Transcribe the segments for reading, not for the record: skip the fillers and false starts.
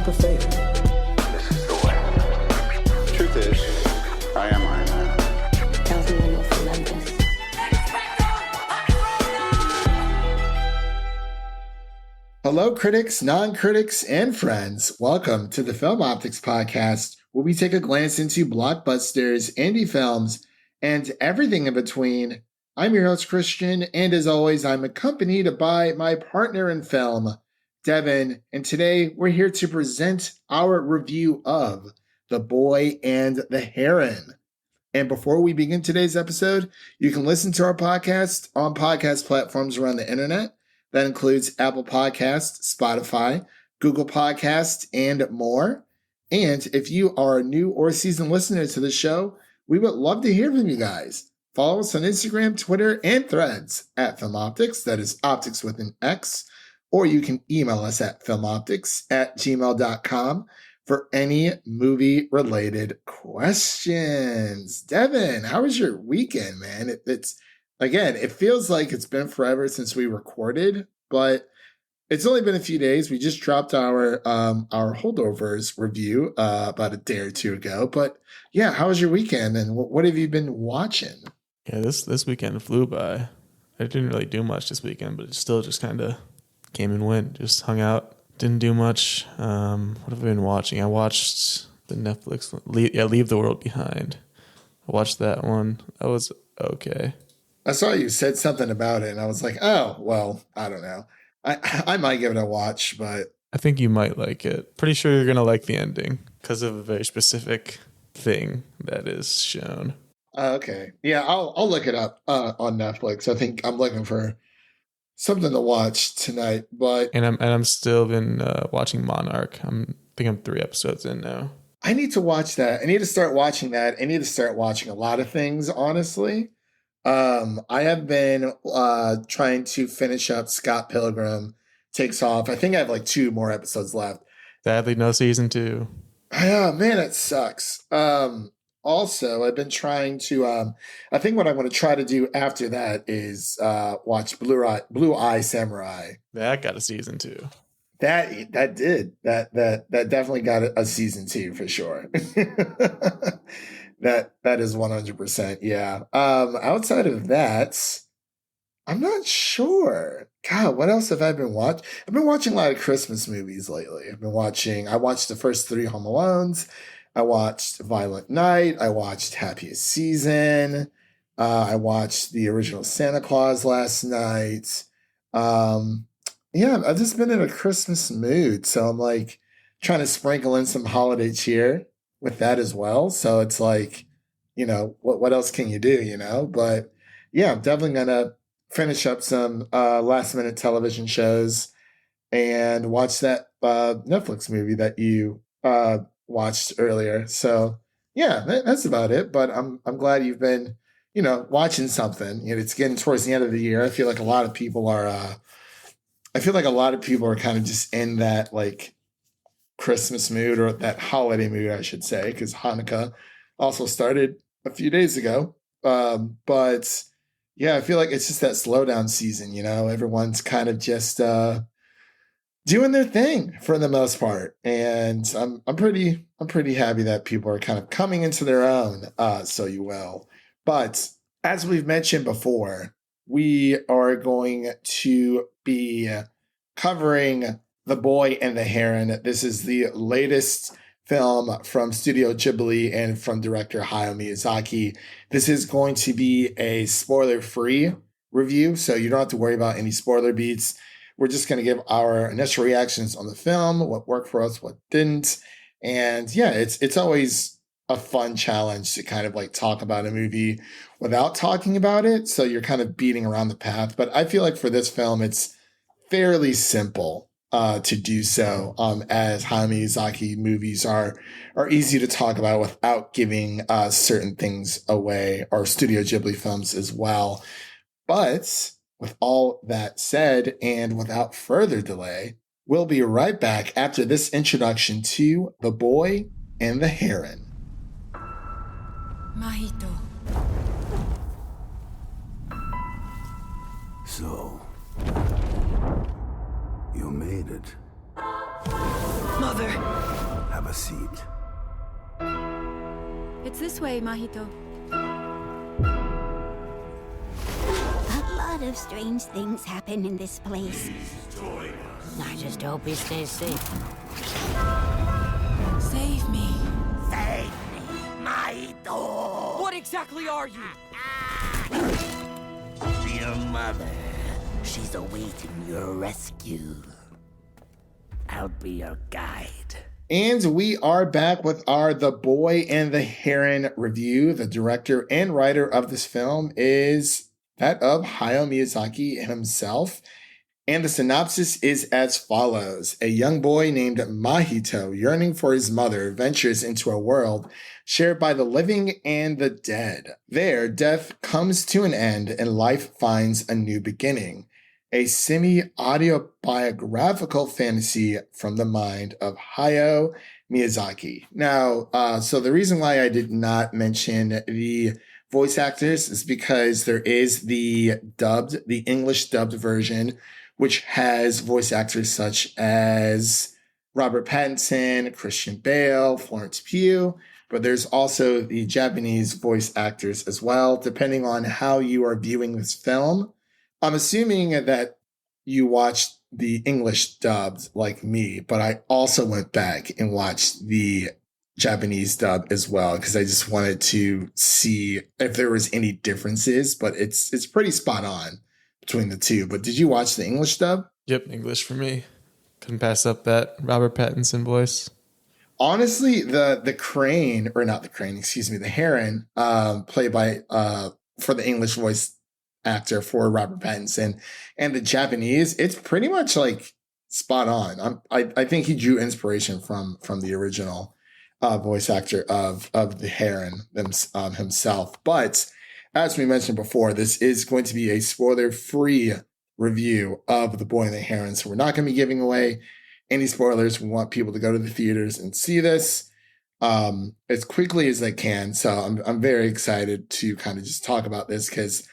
have a faith. This is the way. Truth is, I am Iron Man. Tells me when you'll love this. Hello, critics, non-critics, and friends. Welcome to the Film Optics Podcast, where we take a glance into blockbusters, indie films, and everything in between. I'm your host, Christian, and as always, I'm accompanied by my partner in film, Devin, and today we're here to present our review of The Boy and the Heron. And before we begin today's episode, you can listen to our podcast on podcast platforms around the internet. That includes Apple Podcasts, Spotify, Google Podcasts, and more. And if you are a new or seasoned listener to the show, we would love to hear from you guys. Follow us on Instagram, Twitter, and Threads at FilmOptics. That is optics with an X. Or you can email us at filmoptics@gmail.com for any movie-related questions. Devin, how was your weekend, man? It feels like it's been forever since we recorded, but it's only been a few days. We just dropped our Holdovers review about a day or two ago. But yeah, how was your weekend, and what have you been watching? Yeah, this weekend flew by. I didn't really do much this weekend, but it still just kind of came and went. Just hung out, didn't do much. What have I been watching? I watched the Netflix Leave the World Behind. I watched that one. That was okay. I saw you said something about it, and I was like, oh, well, I don't know. I might give it a watch, but I think you might like it. Pretty sure you're going to like the ending because of a very specific thing that is shown. Okay. Yeah, I'll look it up on Netflix. I think I'm looking for something to watch tonight, but I'm still been watching Monarch. I think I'm 3 episodes in now. I need to watch that. I need to start watching that. I need to start watching a lot of things, honestly. I have been trying to finish up Scott Pilgrim Takes Off. I think I have like 2 more episodes left. Sadly, no season 2. Oh, man, it sucks. Also, I've been trying to, I think what I'm going to try to do after that is watch Blue Eye Samurai. That got a season 2. That definitely got a season 2 for sure. That is 100%. Yeah. Outside of that, I'm not sure. God, what else have I been watching? I've been watching a lot of Christmas movies lately. I watched the first 3 Home Alones. I watched Violent Night. I watched Happiest Season. I watched the original Santa Claus last night. Yeah, I've just been in a Christmas mood. So I'm like trying to sprinkle in some holiday cheer with that as well. So it's like, what else can you do, But yeah, I'm definitely going to finish up some last minute television shows and watch that Netflix movie that you watched earlier. So yeah, that's about it. But I'm glad you've been, watching something. It's getting towards the end of the year. I feel like a lot of people are kind of just in that like Christmas mood, or that holiday mood, I should say, because Hanukkah also started a few days ago. But yeah, I feel like it's just that slowdown season, everyone's kind of just doing their thing for the most part. And I'm pretty happy that people are kind of coming into their own, so you will. But as we've mentioned before, we are going to be covering The Boy and the Heron. This is the latest film from Studio Ghibli and from director Hayao Miyazaki. This is going to be a spoiler-free review, so you don't have to worry about any spoiler beats. We're just going to give our initial reactions on the film, what worked for us, what didn't. And yeah, it's always a fun challenge to kind of like talk about a movie without talking about it. So you're kind of beating around the path. But I feel like for this film, it's fairly simple to do so, as Hayao Miyazaki movies are easy to talk about without giving certain things away, or Studio Ghibli films as well. But with all that said, and without further delay, we'll be right back after this introduction to The Boy and the Heron. Mahito. So, you made it. Mother! Have a seat. It's this way, Mahito. A lot of strange things happen in this place. I just hope he stays safe. Save me. Save me, Mahito! What exactly are you? Your mother. She's awaiting your rescue. I'll be your guide. And we are back with our The Boy and the Heron review. The director and writer of this film is that of Hayao Miyazaki himself. And the synopsis is as follows. A young boy named Mahito, yearning for his mother, ventures into a world shared by the living and the dead. There, death comes to an end and life finds a new beginning. A semi-autobiographical fantasy from the mind of Hayao Miyazaki. Now, so the reason why I did not mention the voice actors is because there is the English dubbed version, which has voice actors such as Robert Pattinson, Christian Bale, Florence Pugh, but there's also the Japanese voice actors as well, depending on how you are viewing this film. I'm assuming that you watched the English dubbed like me, but I also went back and watched the Japanese dub as well because I just wanted to see if there was any differences, but it's pretty spot on between the two. But did you watch the English dub? Yep, English for me. Couldn't pass up that Robert Pattinson voice. Honestly, the Heron, played by for the English voice actor for Robert Pattinson, and the Japanese, it's pretty much like spot on. I think he drew inspiration from the original voice actor of the Heron himself. But as we mentioned before, this is going to be a spoiler-free review of The Boy and the Heron, so we're not going to be giving away any spoilers. We want people to go to the theaters and see this as quickly as they can. So I'm very excited to kind of just talk about this because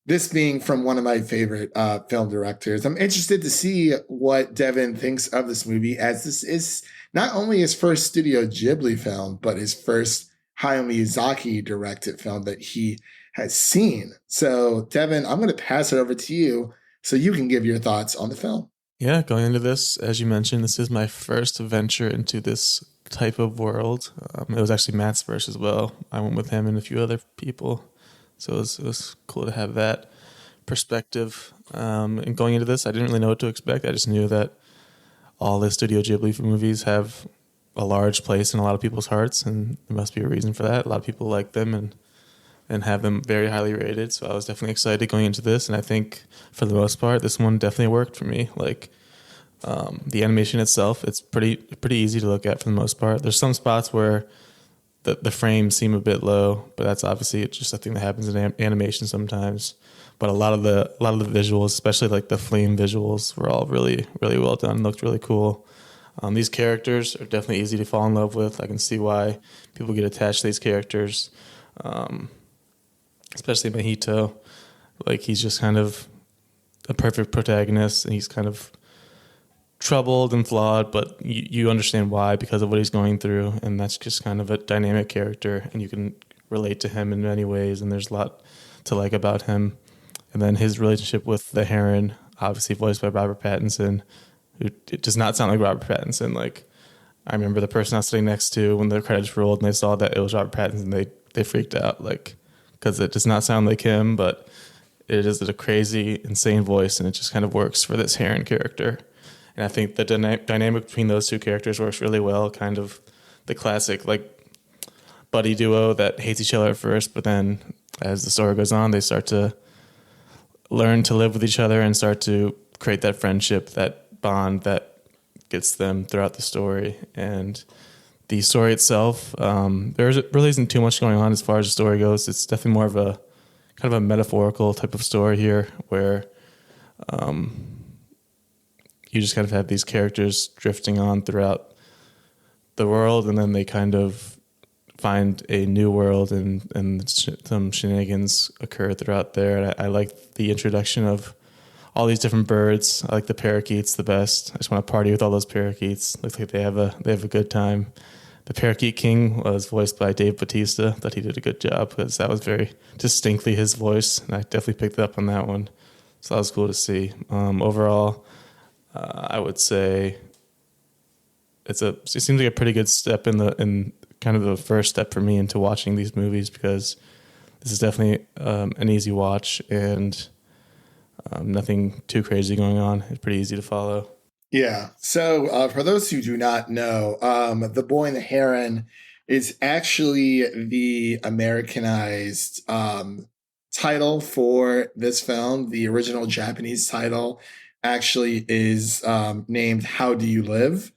this being from one of my favorite film directors, I'm interested to see what Devin thinks of this movie, as this is not only his first Studio Ghibli film, but his first Hayao Miyazaki directed film that he has seen. So, Devin, I'm going to pass it over to you so you can give your thoughts on the film. Yeah, going into this, as you mentioned, this is my first venture into this type of world. It was actually Matt's first as well. I went with him and a few other people. So it was cool to have that perspective. And going into this, I didn't really know what to expect. I just knew that all the Studio Ghibli movies have a large place in a lot of people's hearts, and there must be a reason for that. A lot of people like them and have them very highly rated. So I was definitely excited going into this, and I think for the most part, this one definitely worked for me. Like the animation itself, it's pretty easy to look at for the most part. There's some spots where the frames seem a bit low, but that's obviously just a thing that happens in animation sometimes. But a lot of the visuals, especially like the flame visuals, were all really, really well done. Looked really cool. These characters are definitely easy to fall in love with. I can see why people get attached to these characters, especially Mahito. Like, he's just kind of a perfect protagonist, and he's kind of troubled and flawed, but you understand why because of what he's going through, and that's just kind of a dynamic character, and you can relate to him in many ways, and there's a lot to like about him. And then his relationship with the Heron, obviously voiced by Robert Pattinson, who it does not sound like Robert Pattinson. Like, I remember the person I was sitting next to when the credits rolled and they saw that it was Robert Pattinson, they freaked out, like, because it does not sound like him, but it is a crazy, insane voice, and it just kind of works for this Heron character. And I think the dynamic between those two characters works really well, kind of the classic, like, buddy duo that hates each other at first, but then as the story goes on, they start to learn to live with each other and start to create that friendship, that bond that gets them throughout the story. And the story itself, there really isn't too much going on as far as the story goes. It's definitely more of a kind of a metaphorical type of story here, where you just kind of have these characters drifting on throughout the world, and then they kind of find a new world, and some shenanigans occur throughout there. And I like the introduction of all these different birds. I like the parakeets the best. I just want to party with all those parakeets. Looks like they have a good time. The Parakeet King was voiced by Dave Bautista. Thought he did a good job because that was very distinctly his voice, and I definitely picked up on that one. So that was cool to see. Overall, I would say it seems like a pretty good step in kind of the first step for me into watching these movies, because this is definitely an easy watch and nothing too crazy going on. It's pretty easy to follow. Yeah. So for those who do not know, The Boy and the Heron is actually the Americanized title for this film. The original Japanese title actually is named How Do You Live?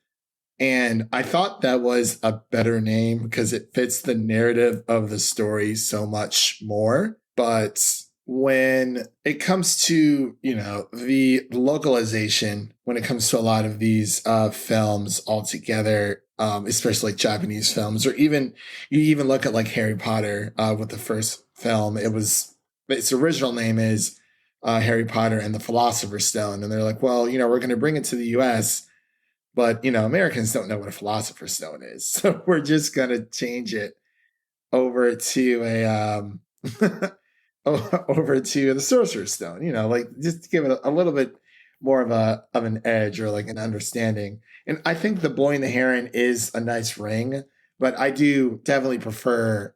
And I thought that was a better name because it fits the narrative of the story so much more. But when it comes to, the localization, when it comes to a lot of these films altogether, especially like Japanese films, or you even look at like Harry Potter with the first film, its original name is Harry Potter and the Philosopher's Stone. And they're like, well, we're going to bring it to the US, but, Americans don't know what a Philosopher's Stone is. So we're just going to change it over to over to the Sorcerer's Stone, just to give it a little bit more of an edge or like an understanding. And I think The Boy and the Heron is a nice ring, but I do definitely prefer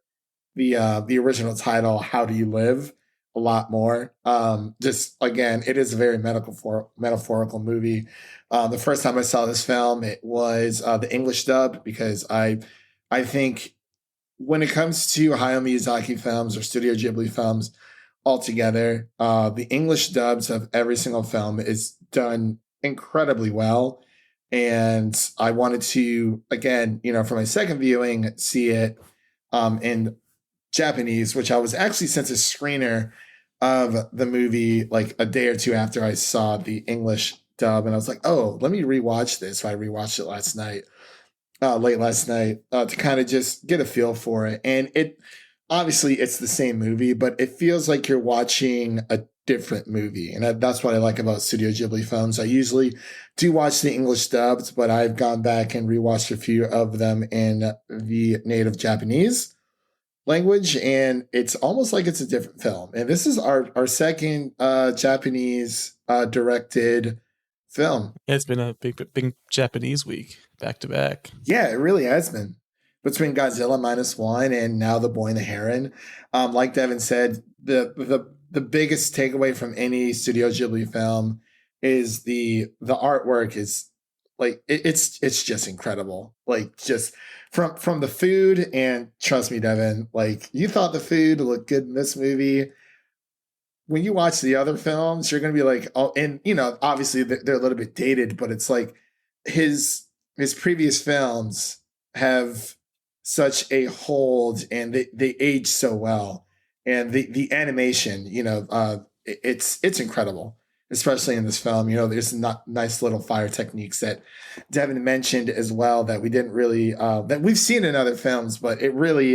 the original title, How Do You Live, a lot more. Just again, it is a very metaphorical movie. The first time I saw this film, it was the English dub, because I think when it comes to Hayao Miyazaki films or Studio Ghibli films altogether, the English dubs of every single film is done incredibly well. And I wanted to, again, for my second viewing, see it in Japanese, which I was actually sent a screener of the movie like a day or two after I saw the English dub. And I was like, oh, let me rewatch this. So I rewatched it late last night, to kind of just get a feel for it. And obviously it's the same movie, but it feels like you're watching a different movie. And that's what I like about Studio Ghibli films. I usually do watch the English dubs, but I've gone back and rewatched a few of them in the native Japanese language, and it's almost like it's a different film. And this is our second Japanese directed film. Yeah, it's been a big Japanese week, back to back. Yeah, it really has been. Between Godzilla -1 and now The Boy and the Heron. Like Devin said, the biggest takeaway from any Studio Ghibli film is the artwork is like it's just incredible. Like just from the food, and trust me, Devin, like you thought the food looked good in this movie. When you watch the other films, you're going to be like, oh, and obviously they're a little bit dated, but it's like his previous films have such a hold, and they age so well. And the animation, it's incredible, especially in this film. There's nice little fire techniques that Devin mentioned as well that we didn't really, that we've seen in other films, but it really,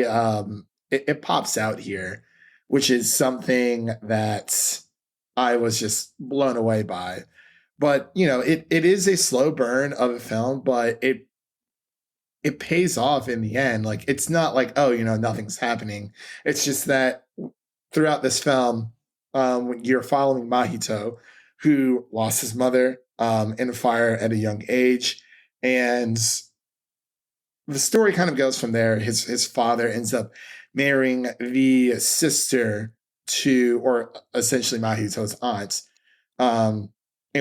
it pops out here, which is something that I was just blown away by. But, it is a slow burn of a film, but it pays off in the end. Like, it's not like, oh, nothing's happening. It's just that throughout this film, you're following Mahito, who lost his mother in a fire at a young age. And the story kind of goes from there. His father ends up marrying the sister to, or essentially Mahito's aunt, and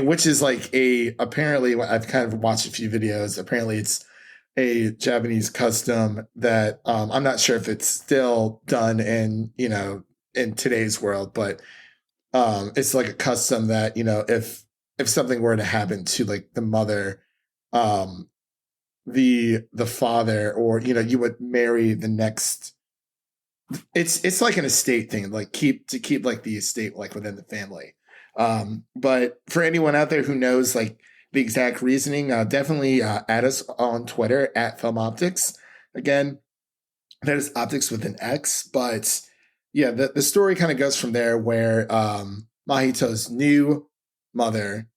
which is like apparently I've kind of watched a few videos. Apparently it's a Japanese custom that I'm not sure if it's still done in today's world, but it's like a custom that, if something were to happen to like the mother, the father, or, you would marry the next. It's like an estate thing, like keep like the estate like within the family. But for anyone out there who knows like the exact reasoning, definitely add us on Twitter at FilmOptics. Again, that is optics with an X. But yeah, the story kind of goes from there, where Mahito's new mother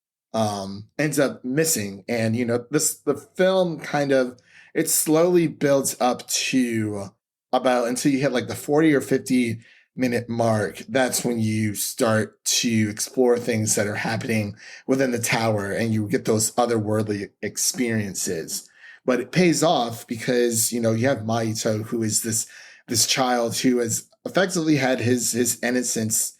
ends up missing. And, the film kind of, it slowly builds up to about until you hit like the 40 or 50-minute mark. That's when you start to explore things that are happening within the tower and you get those otherworldly experiences. But it pays off because, you have Mahito, who is this child who has effectively had his innocence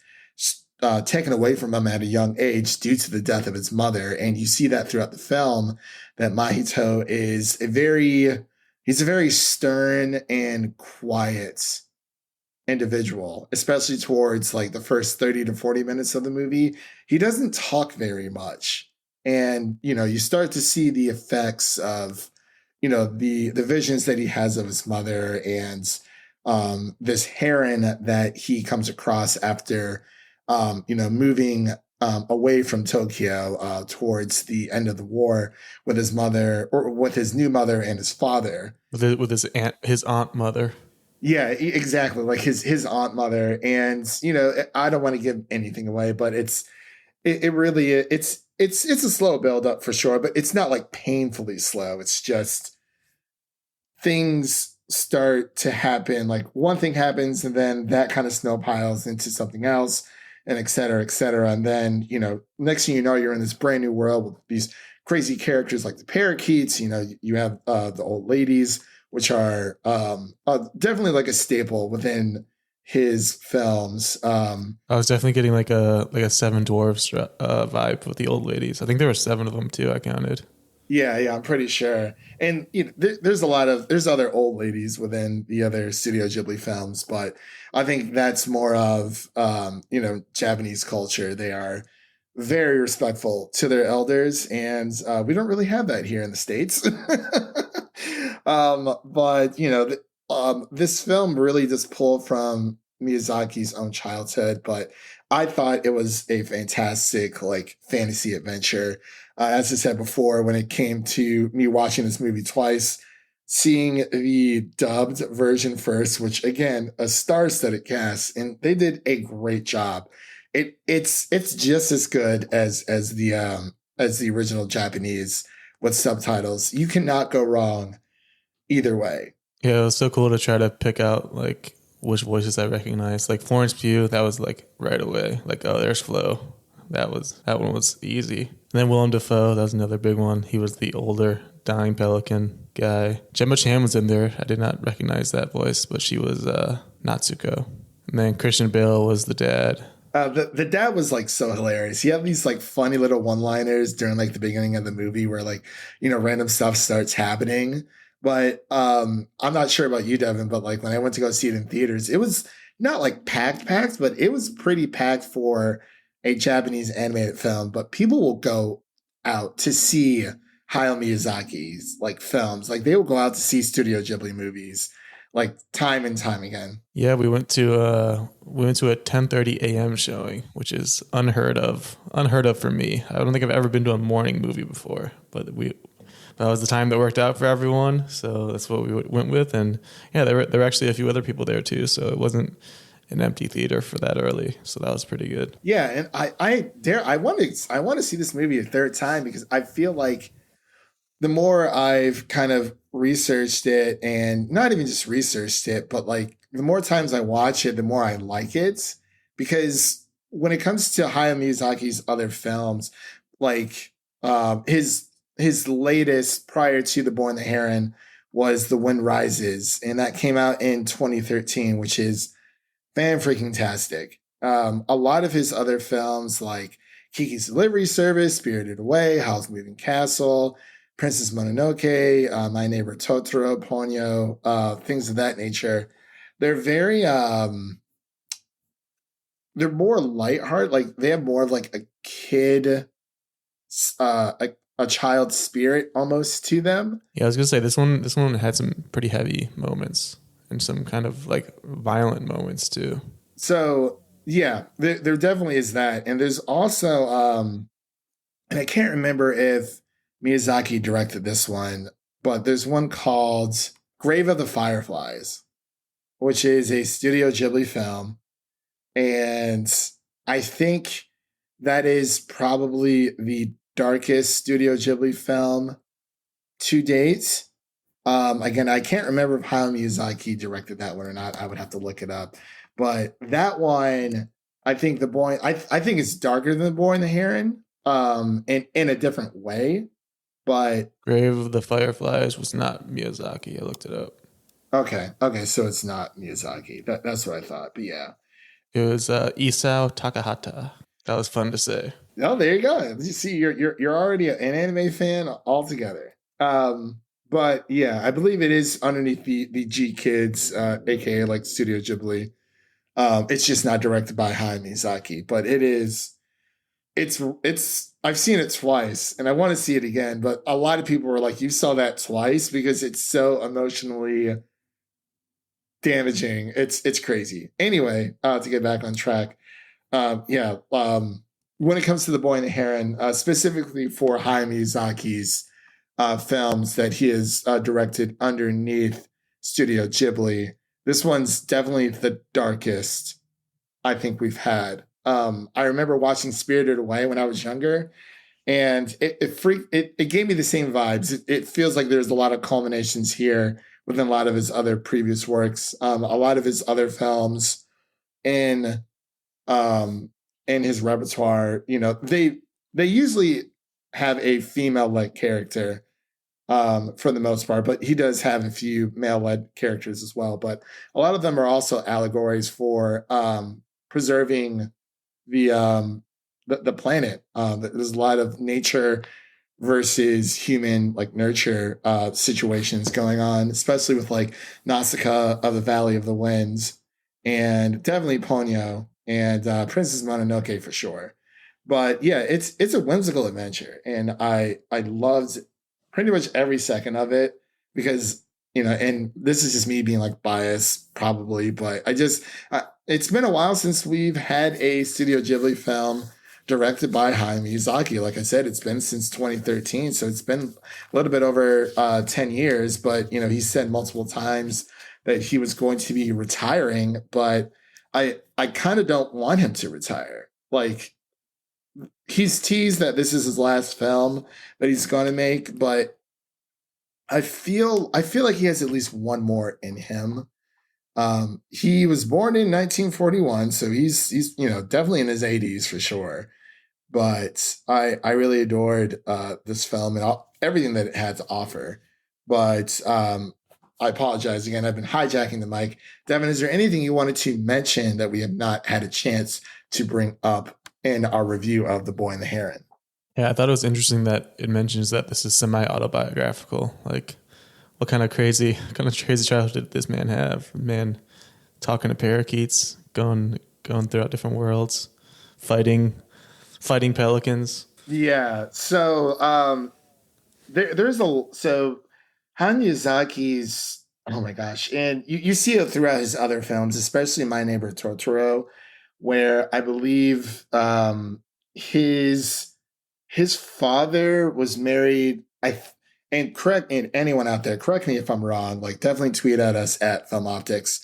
taken away from him at a young age due to the death of his mother. And you see that throughout the film, that Mahito is he's a very stern and quiet individual, especially towards like the first 30 to 40 minutes of the movie. He doesn't talk very much. And, you start to see the effects of, the visions that he has of his mother and this Heron that he comes across after, moving away from Tokyo towards the end of the war with his mother, or with his new mother and his father. With his aunt mother. Yeah, exactly. Like his aunt mother. And, I don't want to give anything away, but it's a slow build up for sure, but it's not like painfully slow. It's just things start to happen. Like one thing happens and then that kind of snowpiles into something else, and et cetera, et cetera. And then, next thing you know, you're in this brand new world with these crazy characters like the parakeets. You have the old ladies, which are definitely like a staple within his films. I was definitely getting like a Seven Dwarfs vibe with the old ladies. I think there were 7 of them too. I counted. Yeah, I'm pretty sure. And there's other old ladies within the other Studio Ghibli films, but I think that's more of Japanese culture. They are very respectful to their elders, and we don't really have that here in the States. But this film really just pulled from Miyazaki's own childhood, but I thought it was a fantastic like fantasy adventure. As I said before, when it came to me watching this movie twice, seeing the dubbed version first, which again, a star-studded cast, and they did a great job. It's just as good as the original Japanese with subtitles. You cannot go wrong either way. Yeah, it was so cool to try to pick out like which voices I recognized. Like Florence Pugh, that was like right away. Like, oh, there's Flo. That one was easy. And then Willem Dafoe, that was another big one. He was the older dying pelican guy. Gemma Chan was in there. I did not recognize that voice, but she was Natsuko. And then Christian Bale was the dad. The dad was like so hilarious. He had these like funny little one-liners during like the beginning of the movie where like, random stuff starts happening. But I'm not sure about you, Devin, but like when I went to go see it in theaters, it was not like packed, but it was pretty packed for a Japanese animated film. But people will go out to see Hayao Miyazaki's like films. Like they will go out to see Studio Ghibli movies like time and time again. Yeah, we went to a 10:30 a.m. showing, which is unheard of for me. I don't think I've ever been to a morning movie before, but that was the time that worked out for everyone, so that's what we went with. And yeah, there were actually a few other people there too, so it wasn't an empty theater for that early. So that was pretty good. Yeah, and I want to see this movie a third time because I feel like the more I've kind of researched it, and not even just researched it, but like the more times I watch it, the more I like it. Because when it comes to Hayao Miyazaki's other films, like his latest prior to The Boy and the Heron was The Wind Rises, and that came out in 2013, which is fan-freaking-tastic. A lot of his other films like Kiki's Delivery Service, Spirited Away, Howl's Moving Castle, Princess Mononoke, My Neighbor Totoro, Ponyo, things of that nature. They're very, they're more lighthearted. Like they have more of like a kid, a child spirit almost to them. Yeah, I was gonna say this one had some pretty heavy moments and some kind of like violent moments too. So yeah, there definitely is that, and there's also, and I can't remember if Miyazaki directed this one, but there's one called Grave of the Fireflies, which is a Studio Ghibli film. And I think that is probably the darkest Studio Ghibli film to date. Again, I can't remember if Hayao Miyazaki directed that one or not. I would have to look it up. But that one, I think I think it's darker than The Boy and the Heron, in a different way. But Grave of the Fireflies was not Miyazaki. I looked it up. okay, so it's not Miyazaki. That's what I thought. But yeah, It was Isao Takahata. That was fun to say. oh, there you go. You see, you're already an anime fan altogether. But yeah, I believe it is underneath the G Kids, aka like Studio Ghibli. It's just not directed by Hayao Miyazaki, but it is. It's. I've seen it twice, and I want to see it again. But a lot of people were like, "You saw that twice," because it's so emotionally damaging. It's crazy. Anyway, to get back on track, yeah. When it comes to The Boy and the Heron, specifically for Hayao Miyazaki's films that he has directed underneath Studio Ghibli, this one's definitely the darkest I think we've had. I remember watching Spirited Away when I was younger, and it gave me the same vibes. It feels like there's a lot of culminations here within a lot of his other previous works. A lot of his other films in his repertoire, they usually have a female-led character for the most part, but he does have a few male-led characters as well. But a lot of them are also allegories for preserving the planet. There's a lot of nature versus human like nurture situations going on, especially with like Natsuko of the Valley of the Winds, and definitely Ponyo and Princess Mononoke for sure. But yeah, it's a whimsical adventure, and I loved pretty much every second of it because and this is just me being like biased probably, but it's been a while since we've had a Studio Ghibli film directed by Hayao Miyazaki. Like I said, it's been since 2013, so it's been a little bit over 10 years. But he said multiple times that he was going to be retiring, but I kind of don't want him to retire. Like, he's teased that this is his last film that he's going to make, but I feel like he has at least one more in him. He was born in 1941, so he's definitely in his 80s for sure. But I really adored this film and everything that it had to offer. But I apologize again. I've been hijacking the mic. Devin, is there anything you wanted to mention that we have not had a chance to bring up in our review of The Boy and the Heron? Yeah, I thought it was interesting that it mentions that this is semi-autobiographical. Like, what kind of crazy childhood did this man have? Man talking to parakeets, going throughout different worlds, fighting pelicans. Yeah. So there's Hayao Miyazaki's, oh my gosh, and you see it throughout his other films, especially My Neighbor Totoro, where I believe his father was married. And anyone out there, correct me if I'm wrong. Like, definitely tweet at us at FilmOptics.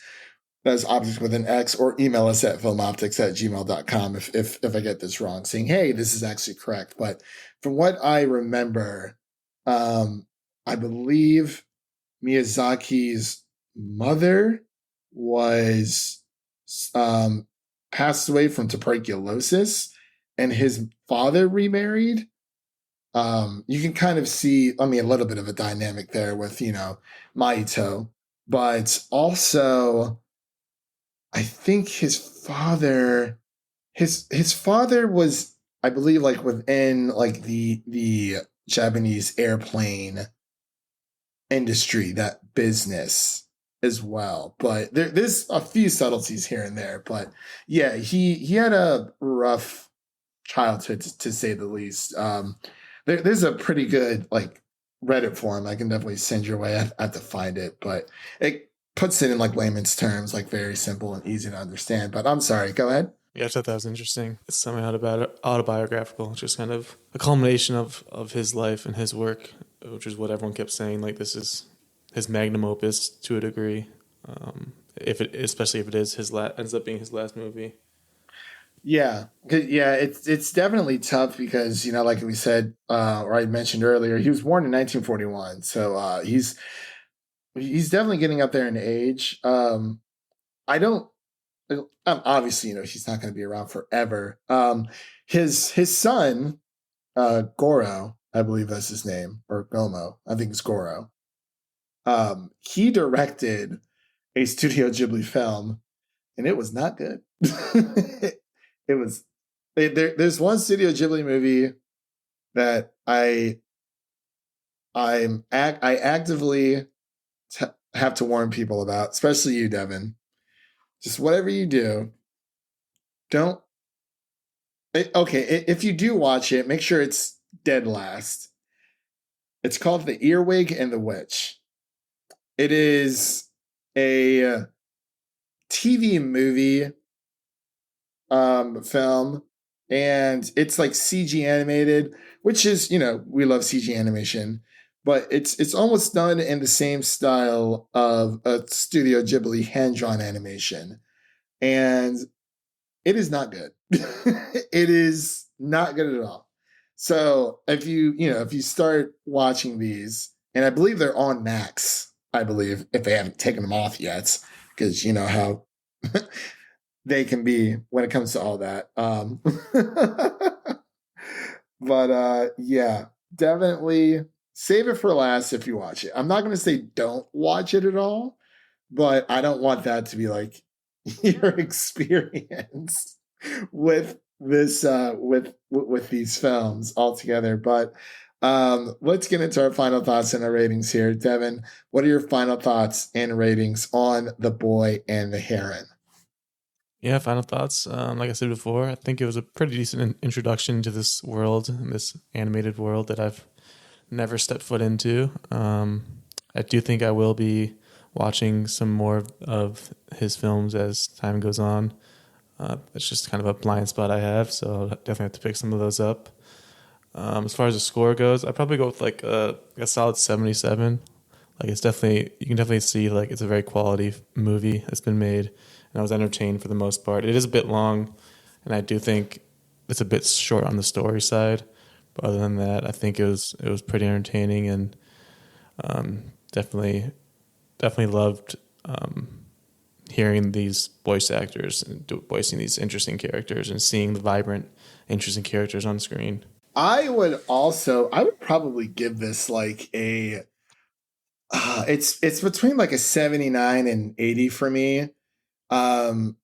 That's Optics with an X, or email us at filmoptics@gmail.com if I get this wrong, saying, hey, this is actually correct. But from what I remember, I believe Miyazaki's mother was passed away from tuberculosis, and his father remarried. You can kind of see, a little bit of a dynamic there with, Mahito, but also I think his father was, I believe, like within like the Japanese airplane industry, that business as well. But there's a few subtleties here and there. But yeah, he had a rough childhood, to say the least. There's a pretty good like Reddit forum I can definitely send your way. I have to find it, but it puts it in like layman's terms, like very simple and easy to understand. But I'm sorry, go ahead. Yeah, I thought that was interesting. It's something autobiographical, just kind of a culmination of his life and his work, which is what everyone kept saying. Like, this is his magnum opus to a degree. Especially if it is ends up being his last movie. Yeah. Yeah, it's definitely tough because, like we said, or I mentioned earlier, he was born in 1941. So he's definitely getting up there in age. I don't obviously, he's not going to be around forever. His son, Goro, I believe that's his name, or Gomo, I think it's Goro. He directed a Studio Ghibli film, and it was not good. It was there's one Studio Ghibli movie that I actively have to warn people about, especially you, Devin. Just whatever you do, don't. Okay, if you do watch it, make sure it's dead last. It's called The Earwig and the Witch. It is a TV movie film, and it's like CG animated, which is, we love CG animation, but it's almost done in the same style of a Studio Ghibli hand-drawn animation, and it is not good. It is not good at all. So if you start watching these, and I believe they're on Max, I believe, if they haven't taken them off yet, because you know how they can be when it comes to all that. But yeah, definitely save it for last if you watch it. I'm not going to say don't watch it at all, but I don't want that to be like your experience with this with these films altogether. But let's get into our final thoughts and our ratings here. Devin, what are your final thoughts and ratings on The Boy and the Heron? Yeah, final thoughts. Like I said before, I think it was a pretty decent introduction to this world, this animated world that I've never stepped foot into. I do think I will be watching some more of his films as time goes on. It's just kind of a blind spot I have, so I'll definitely have to pick some of those up. As far as the score goes, I'd probably go with like a solid 77. Like it's definitely, you can definitely see like it's a very quality movie that's been made, and I was entertained for the most part. It is a bit long, and I do think it's a bit short on the story side. But other than that, I think it was pretty entertaining, and definitely loved hearing these voice actors and voicing these interesting characters and seeing the vibrant, interesting characters on screen. I would probably give this like a it's between like a 79 and 80 for me. I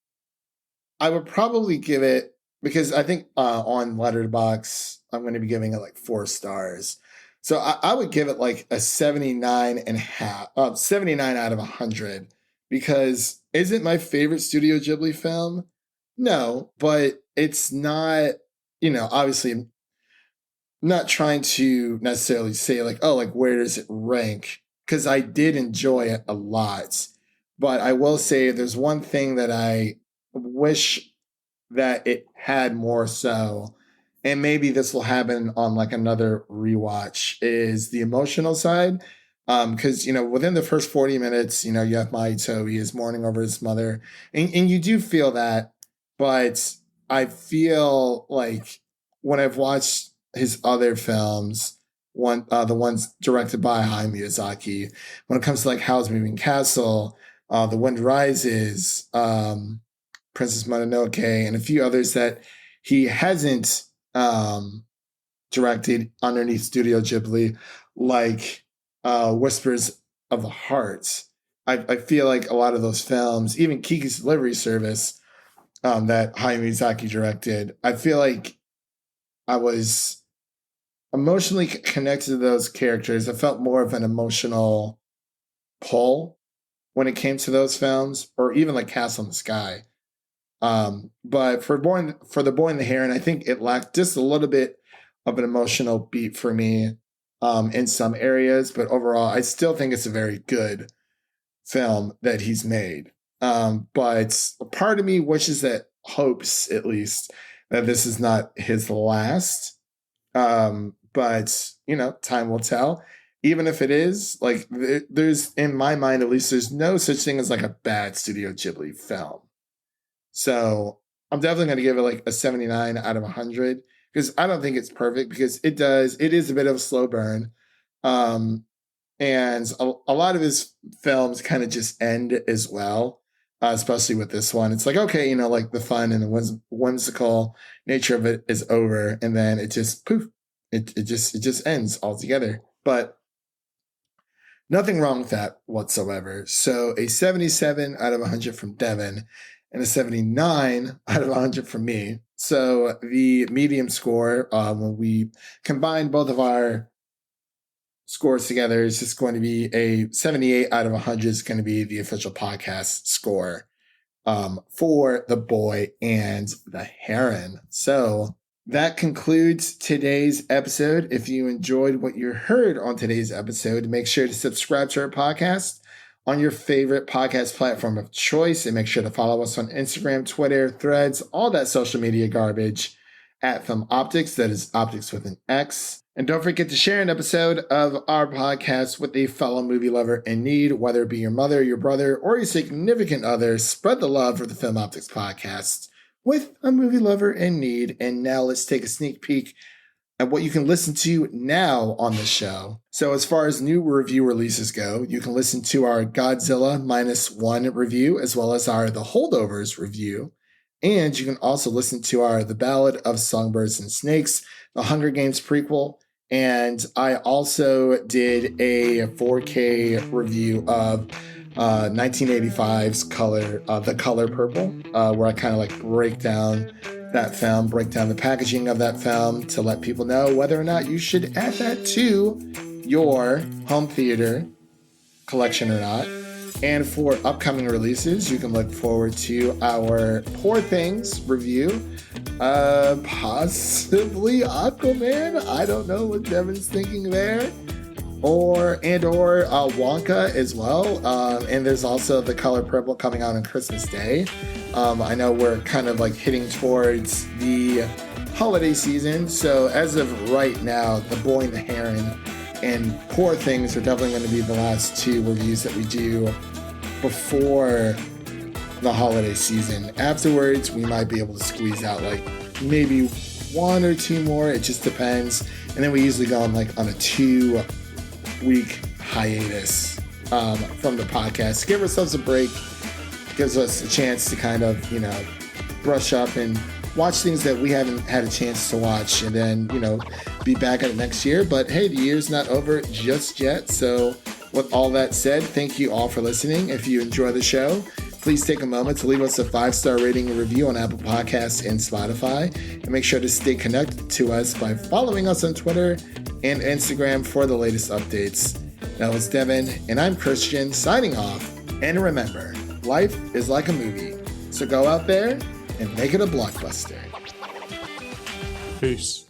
would probably give it, because I think on Letterboxd I'm going to be giving it like 4 stars. So I would give it like a 79 and a half, 79 out of 100, because is it my favorite Studio Ghibli film? No, but it's not, obviously I'm not trying to necessarily say like, oh, like where does it rank? Because I did enjoy it a lot. But I will say there's one thing that I wish that it had more so, and maybe this will happen on like another rewatch, is the emotional side. Because, within the first 40 minutes, you have Mahito, he is mourning over his mother, and you do feel that. But I feel like when I've watched his other films, the ones directed by Hayao Miyazaki, when it comes to like Howl's Moving Castle, The Wind Rises, Princess Mononoke, and a few others that he hasn't directed underneath Studio Ghibli, like Whispers of the Heart. I feel like a lot of those films, even Kiki's Delivery Service, that Hayao Miyazaki directed, I feel like I was emotionally connected to those characters. I felt more of an emotional pull when it came to those films, or even like Castle in the Sky. But for The Boy and the Heron, I think it lacked just a little bit of an emotional beat for me in some areas, but overall, I still think it's a very good film that he's made. But part of me hopes at least that this is not his last. But time will tell. Even if it is, like, there's, in my mind at least, there's no such thing as like a bad Studio Ghibli film. So I'm definitely going to give it like a 79 out of 100 because I don't think it's perfect because it is a bit of a slow burn. And a lot of his films kind of just end as well, especially with this one. It's like, okay, you know, like the fun and the whimsical nature of it is over. And then it just, poof, it just ends altogether. But nothing wrong with that whatsoever. So a 77 out of 100 from Devin and a 79 out of 100 from me. So the medium score, when we combine both of our scores together, is just going to be a 78 out of 100 is going to be the official podcast score for The Boy and the Heron. So that concludes today's episode. If you enjoyed what you heard on today's episode, make sure to subscribe to our podcast on your favorite podcast platform of choice, and make sure to follow us on Instagram, Twitter, Threads, all that social media garbage at Film Optics. That is Optics with an X. And don't forget to share an episode of our podcast with a fellow movie lover in need, whether it be your mother, your brother, or your significant other. Spread the love for the Film Optics podcast with a movie lover in need. And now let's take a sneak peek at what you can listen to now on the show. So as far as new review releases go, you can listen to our Godzilla -1 review, as well as our The Holdovers review. And you can also listen to our The Ballad of Songbirds and Snakes, the Hunger Games prequel. And I also did a 4K review of 1985's The Color Purple, where I kind of like break down that film, break down the packaging of that film to let people know whether or not you should add that to your home theater collection or not. And for upcoming releases, you can look forward to our Poor Things review, possibly Aquaman. I don't know what Devin's thinking there. Or Wonka as well. And there's also The Color Purple coming out on Christmas Day. I know we're kind of like hitting towards the holiday season. So as of right now, The Boy and the Heron and Poor Things are definitely going to be the last two reviews that we do before the holiday season. Afterwards, we might be able to squeeze out like maybe one or two more. It just depends. And then we usually go on like on a 2-week hiatus from the podcast. Give ourselves a break. Gives us a chance to kind of, you know, brush up and watch things that we haven't had a chance to watch, and then, you know, be back at it next year. But hey, the year's not over just yet. So with all that said, thank you all for listening. If you enjoy the show, please take a moment to leave us a 5-star rating and review on Apple Podcasts and Spotify. And make sure to stay connected to us by following us on Twitter and Instagram for the latest updates. That was Devin, and I'm Christian, signing off. And remember, life is like a movie. So go out there and make it a blockbuster. Peace.